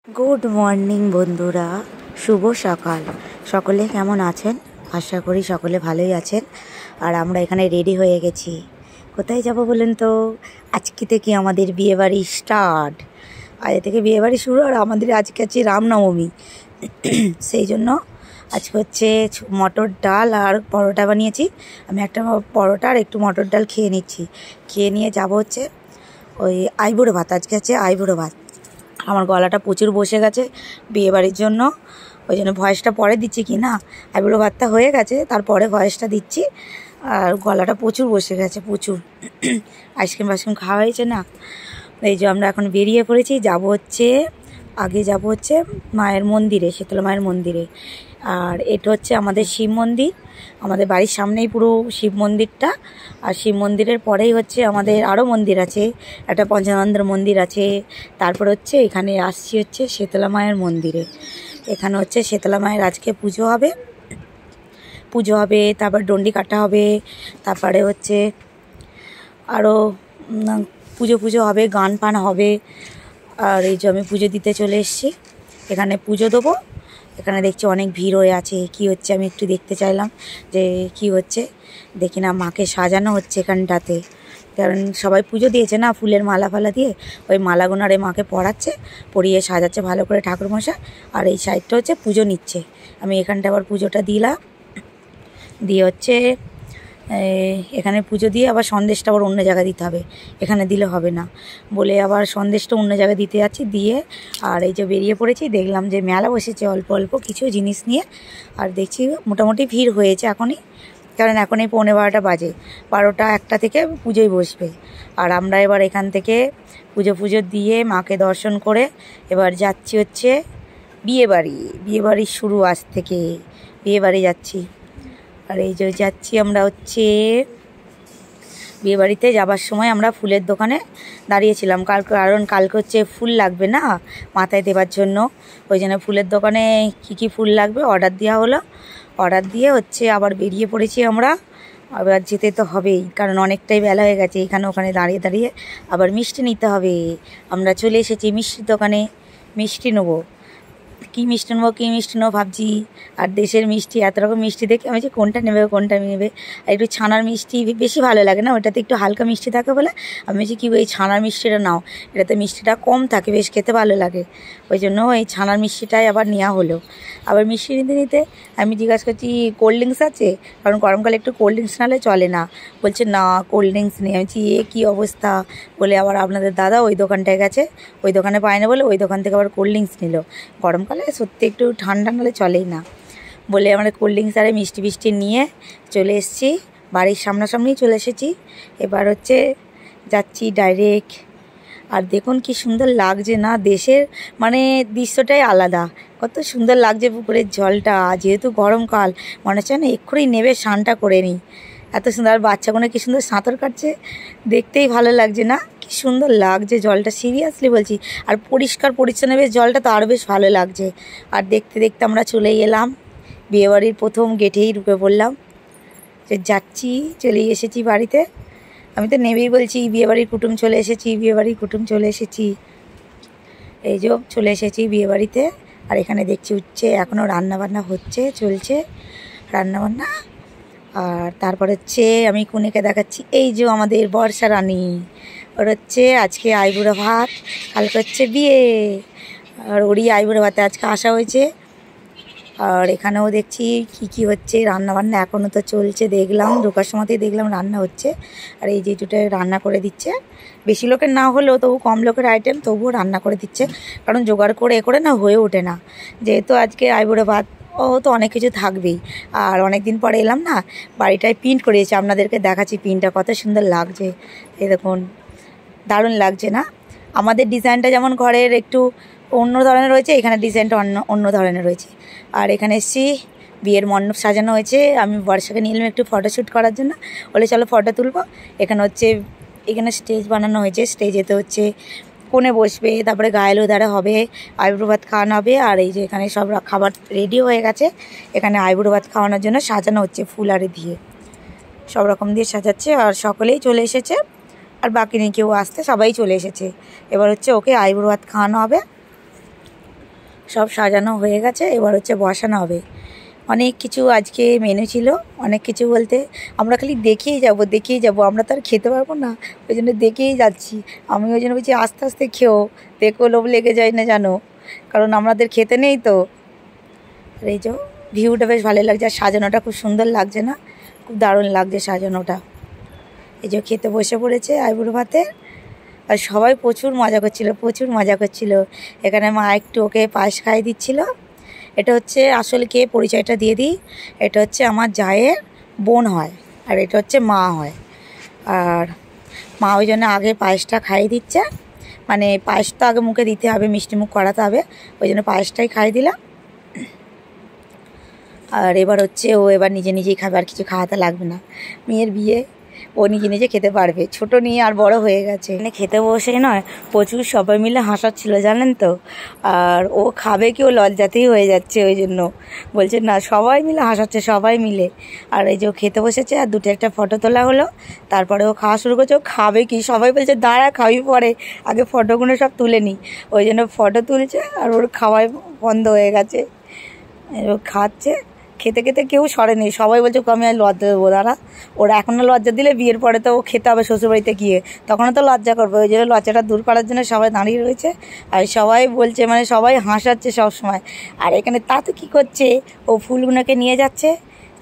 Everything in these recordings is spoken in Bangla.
গুড মর্নিং বন্ধুরা, শুভ সকাল। সকলে কেমন আছেন? আশা করি সকলে ভালোই আছেন। আর আমরা এখানে রেডি হয়ে গেছি। কোথায় যাব বলেন তো? আজকে থেকে আমাদের বিয়েবাড়ি স্টার্ট। আজ থেকে বিয়েবাড়ি শুরু। আর আমাদের আজকে আছে রামনবমী, সেই জন্য আজকে হচ্ছে মটর ডাল আর পরোটা বানিয়েছি। আমি একটা পরোটা আর একটু মটর ডাল খেয়ে নিচ্ছি। খেয়ে নিয়ে যাব হচ্ছে ওই আইবুড়ো ভাত। আজকে আছে আইবুড়ো ভাত। আমার গলাটা প্রচুর বসে গেছে বিয়েবাড়ির জন্য, ওই জন্য ভয়েসটা পরে দিচ্ছি। কি না, আইবুড়ো ভাতটা হয়ে গেছে, তারপরে ভয়েসটা দিচ্ছি। আর গলাটা প্রচুর বসে গেছে, প্রচুর। আইসক্রিম ফাইসক্রিম খাওয়া হয়েছে না, এই যে আমরা এখন বেরিয়ে পড়েছি। আগে যাব হচ্ছে মায়ের মন্দিরে, শীতলা মায়ের মন্দিরে। আর এটা হচ্ছে আমাদের শিব মন্দির। আমাদের বাড়ির সামনেই পুরো শিব মন্দিরটা। আর শিব মন্দিরের পরেই হচ্ছে আমাদের আরও মন্দির আছে, একটা পঞ্চানন্দের মন্দির আছে। তারপর হচ্ছে এখানে আসছি হচ্ছে শীতলা মায়ের মন্দিরে। এখানে হচ্ছে শীতলা মায়ের আজকে পুজো হবে, তারপর ডন্ডি কাটা হবে, তারপরে হচ্ছে আরও পুজো হবে, গান পান হবে। আর এই যে আমি পুজো দিতে চলে এসেছি, এখানে পুজো দেবো। এখানে দেখছি অনেক ভিড় হয়ে আছে। কি হচ্ছে আমি একটু দেখতে চাইলাম যে কি হচ্ছে। দেখি না, মাকে সাজানো হচ্ছে এখানটাতে, কারণ সবাই পুজো দিয়েছে না, ফুলের মালা ফালা দিয়ে। ওই মালাগুলো আর মাকে পরিয়ে সাজাচ্ছে ভালো করে ঠাকুরমশাই। আর এই সাইডটা হচ্ছে পুজো নিচ্ছে। আমি এখানটা আবার পুজোটা দিলাম, দিয়ে হচ্ছে এখানে পুজো দিয়ে আবার সন্দেশটা আবার অন্য জায়গায় দিতে হবে, এখানে দিলে হবে না বলে আবার সন্দেশটা অন্য জায়গায় দিতে যাচ্ছি। দিয়ে আর এই যে বেরিয়ে পড়েছি, দেখলাম যে মেলা বসেছে অল্প অল্প কিছু জিনিস নিয়ে। আর দেখছি মোটামুটি ভিড় হয়েছে এখনই, কারণ এখনই 11:30 বাজে। 12টা-1টা থেকে পুজোয় বসবে। আর আমরা এবার এখান থেকে পুজো দিয়ে মাকে দর্শন করে এবার যাচ্ছি হচ্ছে বিয়েবাড়ি শুরু আজ থেকে, বিয়েবাড়ি যাচ্ছি। আর এই যে যাচ্ছি আমরা হচ্ছে বিয়েবাড়িতে। যাবার সময় আমরা ফুলের দোকানে দাঁড়িয়েছিলাম, কারণ কালকে হচ্ছে ফুল লাগবে না মাথায় দেবার জন্য। ওই জন্য ফুলের দোকানে কী ফুল লাগবে অর্ডার দেওয়া হলো। অর্ডার দিয়ে হচ্ছে আবার বেরিয়ে পড়েছি আমরা। আবার যেতে তো হবেই, কারণ অনেকটাই বেলা হয়ে গেছে। এখানে ওখানে দাঁড়িয়ে আবার মিষ্টি নিতে হবে। আমরা চলে এসেছি মিষ্টির দোকানে, মিষ্টি নেবো। কী মিষ্টি নেবো ভাবছি। আর দেশের মিষ্টি, এত রকম মিষ্টি দেখে আমি যে কোনটা নেবে। আর একটু ছানার মিষ্টি বেশি ভালো লাগে না, ওটাতে একটু হালকা মিষ্টি থাকে বলে আমি যে কি এই ছানার মিষ্টিটা নাও, এটাতে মিষ্টিটা কম থাকে, বেশ খেতে ভালো লাগে। ওই জন্য এই ছানার মিষ্টিটাই আবার নেওয়া হলো। আবার মিষ্টি নিতে আমি জিজ্ঞাসা করছি কোল্ড ড্রিঙ্কস আছে, কারণ গরমকালে একটু কোল্ড ড্রিঙ্কস নাহলে চলে না। বলছে না, কোল্ড ড্রিঙ্কস নেই। আমি কী অবস্থা বলে আবার আপনাদের দাদা ওই দোকানটায় গেছে, ওই দোকানে পায় না বলে ওই দোকান থেকে আবার কোল্ড ড্রিঙ্কস নিল। গরমকালে সত্যি একটু ঠান্ডা নাহলে চলেই না বলে আমরা কোল্ড ড্রিঙ্কস আর মিষ্টি নিয়ে চলে এসেছি। বাড়ির সামনাসামনিই চলে এসেছি। এবার হচ্ছে যাচ্ছি ডাইরেক্ট। আর দেখুন কি সুন্দর লাগছে না, দেশের মানে দৃশ্যটাই আলাদা। কত সুন্দর লাগছে পুকুরের জলটা, যেহেতু গরমকাল মনে হচ্ছে না এক্ষুনি নেবে স্নানটা করে নিই। এত সুন্দর, আর বাচ্চাগুলো কি সুন্দর সাঁতার কাটছে, দেখতেই ভালো লাগছে না? কি সুন্দর লাগছে জলটা, সিরিয়াসলি বলছি। আর পরিষ্কার পরিচ্ছন্ন বেশ জলটা, তো আরও বেশ ভালো লাগছে। আর দেখতে আমরা চলেই এলাম বিয়েবাড়ির প্রথম গেটেই ঢুকে পড়লাম। যে চলে এসেছি বাড়িতে। আমি তো নেবেই বলছি, বিয়েবাড়ির কুটুম চলে এসেছি। এই যে চলে এসেছি বিয়েবাড়িতে। আর এখানে দেখছি উঠছে, এখনও রান্নাবান্না চলছে রান্নাবান্না। আর তারপর হচ্ছে আমি কনেকে দেখাচ্ছি, এই যে আমাদের বর্ষা রানী, ওর হচ্ছে আজকে আইবুড়ো ভাত, কালকে হচ্ছে বিয়ে। আর ওরই আইবুড়ো ভাতে আজকে আসা হয়েছে। আর এখানেও দেখছি কি হচ্ছে রান্নাবান্না এখনও তো চলছে, দেখলাম ঢোকার সময়তেই দেখলাম রান্না হচ্ছে। আর এই যে দুটোয় রান্না করে দিচ্ছে, বেশি লোকের না হলেও তবু কম লোকের আইটেম, তবুও রান্না করে দিচ্ছে, কারণ জোগাড় করে না হয়ে ওঠে না। যেহেতু আজকে আইবুড়ো ভাত, ও তো অনেক কিছু থাকবেই। আর অনেক দিন পরে এলাম না, বাড়িটায় প্রিন্ট করিয়েছে, আপনাদেরকে দেখাচ্ছি প্রিন্টটা কত সুন্দর লাগছে। এই দেখুন, দারুণ লাগছে না? আমাদের ডিজাইনটা যেমন ঘরের একটু অন্য ধরনের রয়েছে, এখানে ডিজাইনটা অন্য ধরনের রয়েছে। আর এখানে এসেছি, বিয়ের মণ্ডপ সাজানো হয়েছে। আমি বর্ষাকে নিয়ে এলাম একটু ফটোশ্যুট করার জন্য, বলে চলো ফটো তুলবো। এখানে স্টেজ বানানো হয়েছে, স্টেজেতে হচ্ছে কোণে বসবে, তারপরে গায়ে লোদারা হবে, আইবুড়ো ভাত খাওয়ানো হবে। আর এই যে এখানে সব খাবার রেডি হয়ে গেছে, এখানে আইবুড়ো ভাত খাওয়ানোর জন্য সাজানো হচ্ছে ফুল আরে দিয়ে, সব রকম দিয়ে সাজাচ্ছে। আর সকলেই চলে এসেছে, আর বাকি নেই কেউ আসতে, সবাই চলে এসেছে। এবার হচ্ছে ওকে আইবুড়ো ভাত খাওয়ানো হবে। সব সাজানো হয়ে গেছে, এবার হচ্ছে বসানো হবে। অনেক কিছু আজকে মেনু ছিল, অনেক কিছু বলতে আমরা খালি দেখেই যাব, আমরা তো আর খেতে পারবো না, ওই জন্য দেখেই যাচ্ছি। আমি ওই জন্য বলছি আস্তে আস্তে খেও, দেখো লোভ লেগে যায় না জানো, কারণ আমাদের খেতে নেই তো। আর এই যে ভিউটা বেশ ভালো লাগছে, আর সাজানোটা খুব সুন্দর লাগছে না, খুব দারুণ লাগছে সাজানোটা। এই যে খেতে বসে পড়েছে আইবুড়ো ভাতে, আর সবাই প্রচুর মজা করছিল। এখানে মা একটু ওকে পায়েস খাইয়ে দিচ্ছিল। এটা হচ্ছে আসলে কে পরিচয়টা দিয়ে দিই, এটা হচ্ছে আমার জায়ের বোন হয়, আর এটা হচ্ছে মা হয়। আর মা ওই জন্য আগে পায়েসটা খাইয়ে দিচ্ছে, মানে পায়েস তো আগে মুখে দিতে হবে, মিষ্টি মুখ করাতে হবে, ওই জন্য পায়েসটাই খাইয়ে দিলাম। আর এবার হচ্ছে ও এবার নিজেই খাবে, আর কিছু খাওয়াতে লাগবে না, মেয়ের বিয়ে, ও নিজে খেতে পারবে, ছোট নিয়ে আর বড় হয়ে গেছে। মানে খেতে বসে নয়, প্রচুর সবাই মিলে হাসাচ্ছিল জানেন তো। আর ও খাবে কি, ও লজ্জাতেই হয়ে যাচ্ছে, ওই জন্য বলছে না, সবাই মিলে হাসাচ্ছে, সবাই মিলে। আর এই যে ও খেতে বসেছে, আর দুটো একটা ফটো তোলা হলো, তারপরে ও খাওয়া শুরু করছে। ও খাবে কি, সবাই বলছে দাঁড়া খাবি পরে, আগে ফটোগুলো সব তুলে নি, ওই জন্য ফটো তুলছে। আর ওর খাওয়াই বন্ধ হয়ে গেছে, ও খাচ্ছে। খেতে খেতে কেউ সরেনি, সবাই বলছে আমি আর লজ্জা দেবো, দাঁড়া, ওরা এখনও লজ্জা দিলে বিয়ের পরে তো ও খেতে হবে শ্বশুরবাড়িতে গিয়ে, তখনও তো লজ্জা করবে, ওই জন্য লজ্জাটা দূর করার জন্য সবাই দাঁড়িয়ে রয়েছে। আর সবাই বলছে, মানে সবাই হাসাচ্ছে সবসময়। আর এখানে তাতে কী করছে, ও ফুলগুলোকে নিয়ে যাচ্ছে,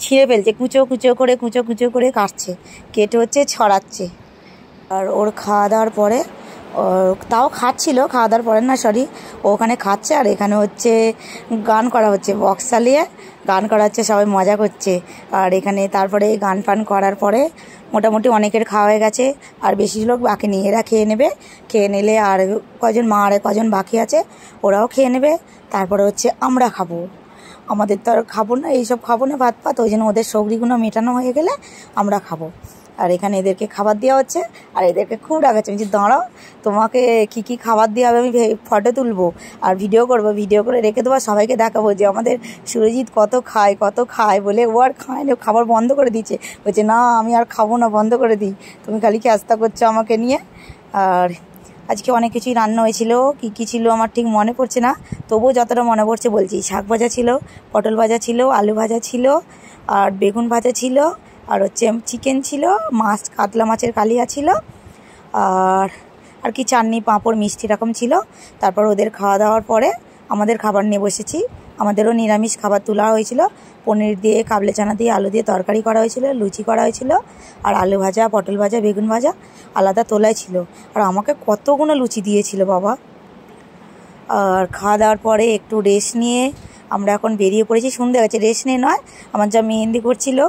ছিঁড়ে ফেলছে, কুচো কুচো করে কাটছে, কেটে হচ্ছে ছড়াচ্ছে। আর ওর খাওয়া দাওয়ার পরে, তাও খাচ্ছিল, খাওয়া দাওয়ার পরে না, সরি, ওখানে খাচ্ছে। আর এখানে হচ্ছে গান করা হচ্ছে, বক্স চালিয়ে গান করা হচ্ছে, সবাই মজা করছে। আর এখানে তারপরে গান ফান করার পরে মোটামুটি অনেকের খাওয়া হয়ে গেছে, আর বেশি লোক বাকি নেই, এরা খেয়ে নেবে, খেয়ে নিলে আর কজন মা আর কজন বাকি আছে ওরাও খেয়ে নেবে। তারপরে হচ্ছে আমরা খাবো, আমাদের তো আর খাবো না, এইসব খাবো না ভাত পাত, ওই জন্য ওদের সবরিগুলো মেটানো হয়ে গেলে আমরা খাবো। আর এখানে এদেরকে খাবার দেওয়া হচ্ছে, আর এদেরকে খুব ডাকাচ্ছে, আমি দাঁড়াও তোমাকে কী খাবার দেওয়া হবে, আমি ফটো তুলবো আর ভিডিও করবো, ভিডিও করে রেখে দেবো, সবাইকে দেখাবো যে আমাদের সুরজিৎ কত খায় বলে। ও আর খায় না, খাবার বন্ধ করে দিচ্ছে, বলছে না আমি আর খাবো না, বন্ধ করে দিই, তুমি খালি ক্যাস্তা করছো আমাকে নিয়ে। আর আজকে অনেক কিছুই রান্না হয়েছিল, কী ছিল আমার ঠিক মনে পড়ছে না, তবুও যতটা মনে পড়ছে বলছি। শাক ভাজা ছিল, পটল ভাজা ছিল, আলু ভাজা ছিল, আর বেগুন ভাজা ছিল, আর হচ্ছে চিকেন ছিল, মাছ কাতলা মাছের কালিয়া ছিল, আর কি চাটনি পাঁপড় মিষ্টি এরকম ছিল। তারপর ওদের খাওয়া দাওয়ার পরে আমাদের খাবার নিয়ে বসেছি, আমাদেরও নিরামিষ খাবার তোলা হয়েছিল, পনির দিয়ে, কাবলে চানা দিয়ে, আলু দিয়ে তরকারি করা হয়েছিল, লুচি করা হয়েছিল, আর আলু ভাজা, পটল ভাজা, বেগুন ভাজা আলাদা তোলাই ছিল। আর আমাকে কতগুলো লুচি দিয়েছিল বাবা। আর খাওয়া দাওয়ার পরে একটু রেস্ট নিয়ে আমরা এখন বেরিয়ে পড়েছি, সন্ধ্যে গেছে, রেস্ট নিয়ে নয়, আমার যা মেহেন্দি করছিল,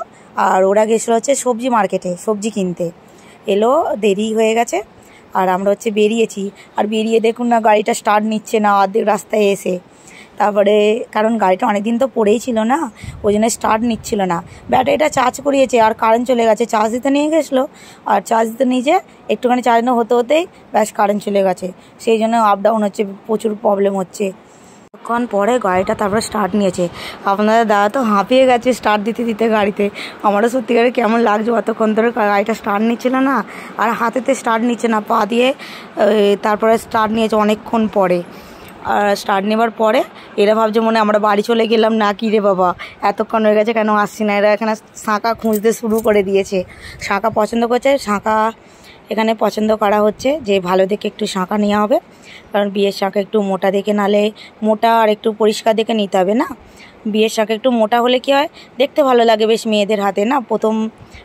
আর ওরা গেছিলো হচ্ছে সবজি মার্কেটে সবজি কিনতে, এলো দেরি হয়ে গেছে। আর আমরা হচ্ছে বেরিয়েছি, আর বেরিয়ে দেখুন না গাড়িটা স্টার্ট নিচ্ছে না অর্ধেক রাস্তায় এসে। তারপরে কারণ গাড়িটা অনেক দিন তো পড়েই ছিল না, ওই জন্য স্টার্ট নিচ্ছিল না। ব্যাটারিটা চার্জ করিয়েছে আর কারেন্ট চলে গেছে, চার্জ দিতে নিয়ে গেছিলো, আর চার্জ দিতে নিয়ে যে একটুখানি চার্জ না হতেই ব্যাস কারেন্ট চলে গেছে, সেই জন্য আপ ডাউন হচ্ছে, প্রচুর প্রবলেম হচ্ছে। কিছুক্ষণ পরে গাড়িটা তারপরে স্টার্ট নিয়েছে, আপনাদের দাদা তো হাঁপিয়ে গেছে স্টার্ট দিতে গাড়িতে। আমারও সত্যিকারে কেমন লাগছে, অতক্ষণ ধরে গাড়িটা স্টার্ট নিচ্ছিল না, আর হাতেতে স্টার্ট নিচ্ছে না, পা দিয়ে তারপরে স্টার্ট নিয়েছে অনেকক্ষণ পরে। আর স্টার্ট নেবার পরে এরা ভাবছে মনে আমরা বাড়ি চলে গেলাম, না কি রে বাবা এতক্ষণ হয়ে গেছে কেন আসছি না। এরা এখানে শাঁখা খুঁজতে শুরু করে দিয়েছে, শাঁখা পছন্দ করছে, শাঁখা এখানে পছন্দ করা হচ্ছে যে ভালো দেখে একটু শাঁখা নেওয়া হবে, কারণ বিয়ের শাঁখা একটু মোটা দেখে, নালে মোটা আর একটু পরিষ্কার দেখে নিতে হবে না। বিয়ের শাঁখা একটু মোটা হলে কি হয়, দেখতে ভালো লাগে বেশ মেয়েদের হাতে না, প্রথম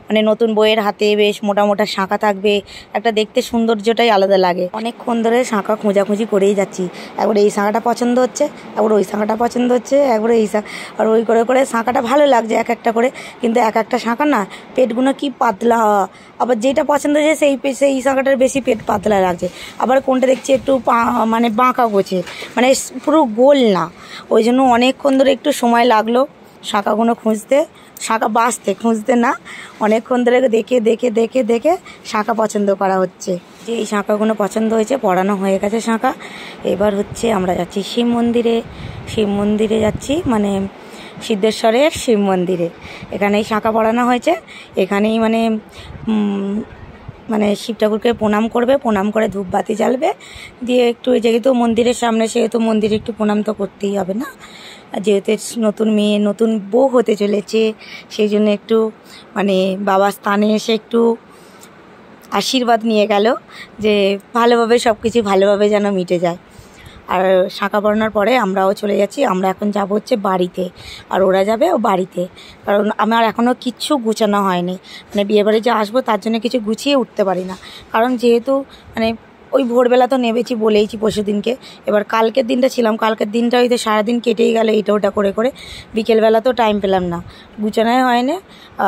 মানে নতুন বইয়ের হাতে বেশ মোটা মোটা শাঁখা থাকবে, একটা দেখতে সৌন্দর্যটাই আলাদা লাগে। অনেকক্ষণ ধরে শাঁখা খোঁজাখুঁজি করেই যাচ্ছি, একবার এই শাঁখাটা পছন্দ হচ্ছে, একবার ওই শাঁখাটা পছন্দ হচ্ছে, একবার এই শাঁখা, আর ওই করে শাঁখাটা ভালো লাগছে এক একটা করে, কিন্তু এক একটা শাঁখা না পেটগুলো কি পাতলা, আবার যেটা পছন্দ হচ্ছে সেই শাঁখাটার বেশি পেট পাতলা লাগছে, আবার কোনটা দেখছি একটু মানে বাঁকা গোছে, মানে পুরো গোল না, ওই জন্য অনেকক্ষণ ধরে একটু সময় লাগলো শাঁখাগুলো খুঁজতে, শাঁখা বাছতে খুঁজতে না, অনেকক্ষণ ধরে দেখে শাঁখা পছন্দ করা হচ্ছে। যে এই শাঁখাগুলো পছন্দ হয়েছে, পড়ানো হয়ে গেছে শাঁখা। এবার হচ্ছে আমরা যাচ্ছি শিব মন্দিরে যাচ্ছি, মানে সিদ্ধেশ্বরের শিব মন্দিরে। এখানেই শাঁখা পড়ানো হয়েছে, এখানেই মানে মানে শিব ঠাকুরকে প্রণাম করবে, প্রণাম করে ধূপবাতি জ্বালবে, দিয়ে একটু যেহেতু মন্দিরের সামনে সেহেতু মন্দিরে একটু প্রণাম তো করতেই হবে না, যেহেতু নতুন মেয়ে নতুন বউ হতে চলেছে সেই জন্য একটু মানে বাবার স্থানে এসে একটু আশীর্বাদ নিয়ে গেল যে ভালোভাবে সব কিছু ভালোভাবে যেন মিটে যায়। আর শাঁখা পড়ানোর পরে আমরাও চলে যাচ্ছি, আমরা এখন যাব হচ্ছে বাড়িতে, আর ওরা যাবে ও বাড়িতে, কারণ আমার এখনও কিচ্ছু গুছানো হয়নি, মানে বিয়েবাড়ি যে আসবো তার জন্য কিছু গুছিয়ে উঠতে পারি না, কারণ যেহেতু মানে ওই ভোরবেলা তো নেমেছি বলেইছি পরশু দিনকে, এবার কালকের দিনটা ছিলাম, কালকের দিনটা হয়তো সারাদিন কেটেই গেল এইটা ওটা করে করে, বিকেলবেলা তো টাইম পেলাম না, গুছানোই হয়নি।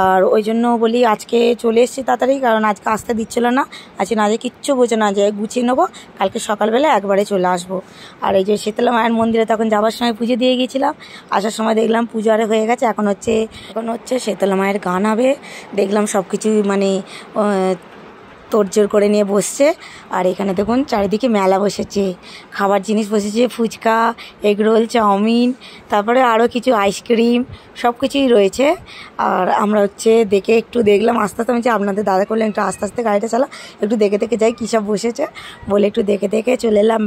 আর ওই জন্য বলি আজকে চলে এসেছি তাড়াতাড়ি, কারণ আজকে আসতে দিচ্ছিল না, আজকে না যে কিচ্ছু গোছানো না যায়, গুছিয়ে নেবো, কালকে সকালবেলা একবারে চলে আসবো। আর এই যে শীতলা মায়ের মন্দিরে তখন যাওয়ার সময় পুজো দিয়ে গিয়েছিলাম, আসার সময় দেখলাম পুজো আরে হয়ে গেছে, এখন হচ্ছে শীতলা মায়ের গান হবে, দেখলাম সব কিছু মানে তোড়জোড় করে নিয়ে বসছে। আর এখানে দেখুন চারিদিকে মেলা বসেছে, খাবার জিনিস বসেছে, ফুচকা, এগরোল, চাউমিন, তারপরে আরও কিছু আইসক্রিম, সব কিছুই রয়েছে। আর আমরা হচ্ছে দেখে একটু দেখলাম, আস্তে আস্তে আমি আপনাদের দাদা করলেন একটু আস্তে আস্তে গাড়িটা চালা, একটু দেখে দেখে যাই কী সব বসেছে বলে একটু দেখে দেখে চলে এলাম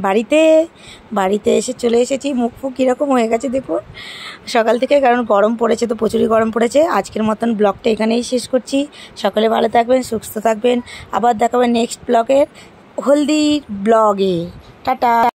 বাড়িতে এসে চলে এসেছি। মুখ ফুক কীরকম হয়ে গেছে দেখুন সকাল থেকে, কারণ গরম পড়েছে তো প্রচুরই গরম পড়েছে। আজকের মতন ব্লগটা এখানেই শেষ করছি, সকলে ভালো থাকবেন, সুস্থ থাকবেন, আবার দেখাবেন নেক্সট ব্লগের হলদির ব্লগে। টাটা।